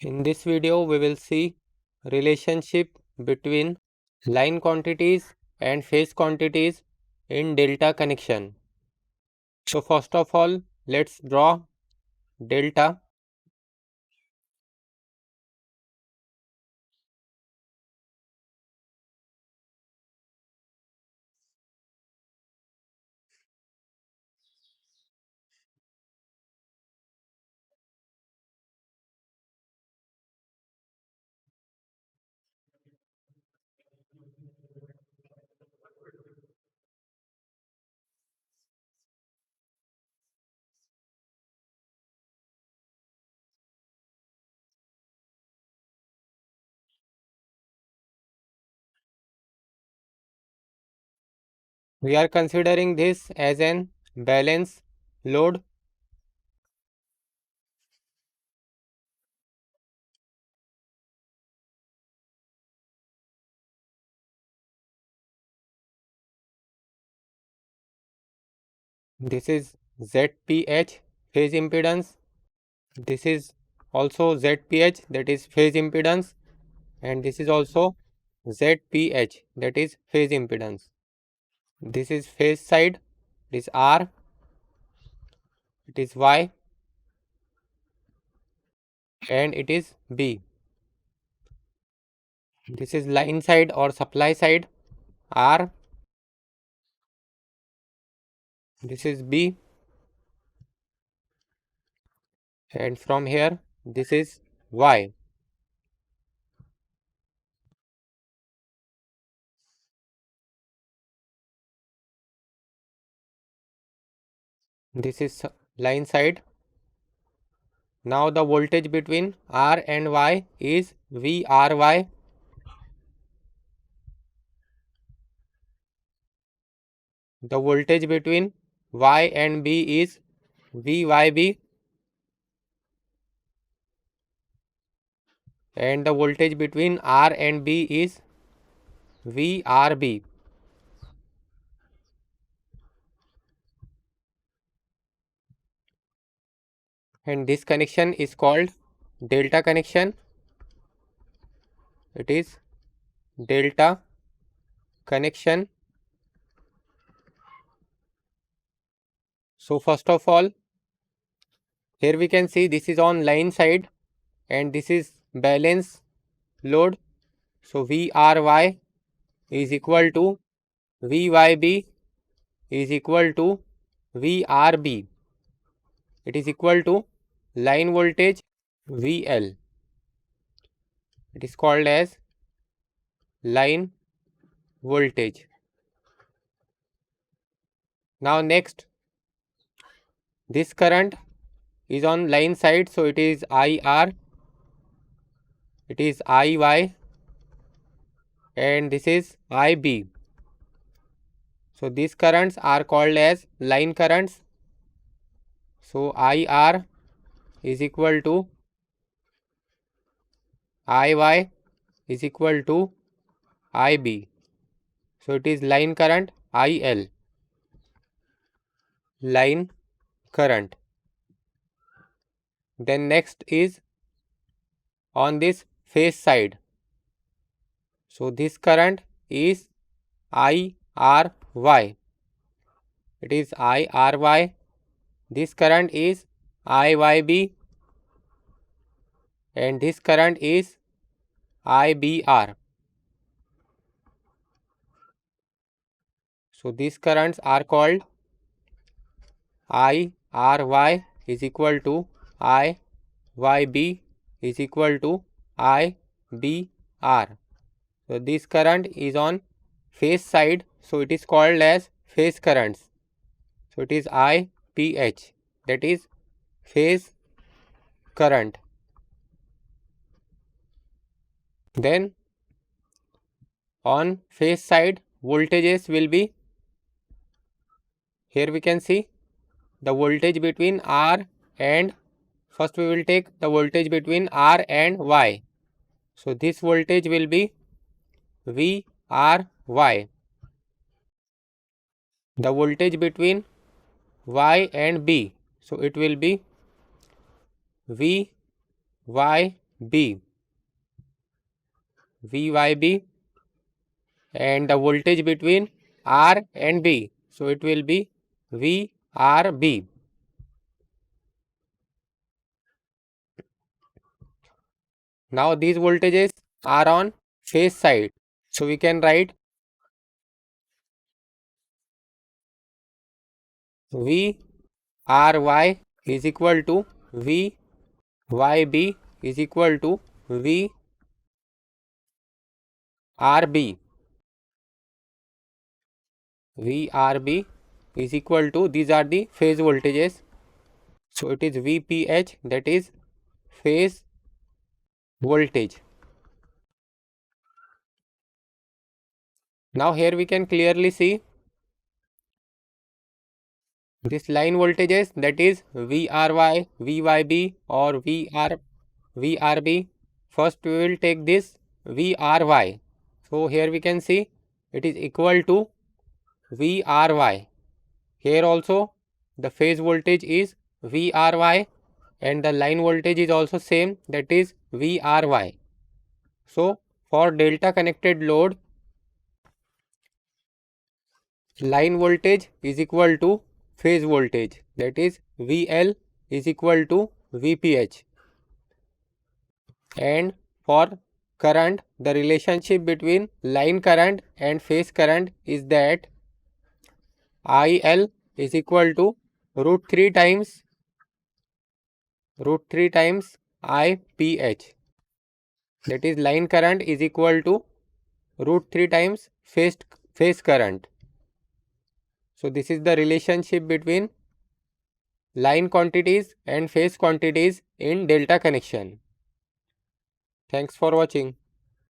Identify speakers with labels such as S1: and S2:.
S1: In this video, we will see relationship between line quantities and phase quantities in delta connection. So first of all, let's draw delta. We are considering this as an balance load. This is ZPH phase impedance. This is also ZPH, that is phase impedance, and this is also ZPH, that is phase impedance. This is phase side, it is R, it is Y, and it is B. This is line side or supply side, R, this is B, and from here this is Y. This is line side. Now the voltage between R and Y is VRY. The voltage between Y and B is VYB, and the voltage between R and B is VRB. And this connection is called delta connection. It is delta connection. So first of all, here we can see this is on line side and this is balance load. So VRY is equal to VYB is equal to VRB. It is equal to line voltage VL. It is called as line voltage. Now next, this current is on line side, so it is IR, it is IY, and this is IB. So these currents are called as line currents. So IR is equal to IY is equal to IB. So it is line current IL, line current. Then next is on this phase side. So this current is IRY. It is IRY. This current is IYB, and this current is IBR. So these currents are called IRY is equal to IYB is equal to IBR. So this current is on phase side, so it is called as phase currents. So it is IPH, that is phase current. Then on phase side voltages will be, here we can see the voltage between R and, first we will take the voltage between R and Y. So this voltage will be VRY. The voltage between Y and B, so it will be VYB. B, VYB, and the voltage between R and B. So it will be VRB. Now these voltages are on phase side. So we can write VRY is equal to VYB is equal to VRB. VRB is equal to, these are the phase voltages. So it is VPH, that is phase voltage. Now here we can clearly see this line voltages, that is VRY, VYB or VRB. First we will take this VRY. So here we can see it is equal to VRY. Here also the phase voltage is VRY and the line voltage is also same, that is VRY. So for delta connected load, line voltage is equal to phase voltage, that is VL is equal to VPH. And for current, the relationship between line current and phase current is that IL is equal to root 3 times IPH, that is line current is equal to root 3 times phase current. So this is the relationship between line quantities and phase quantities in delta connection. Thanks for watching.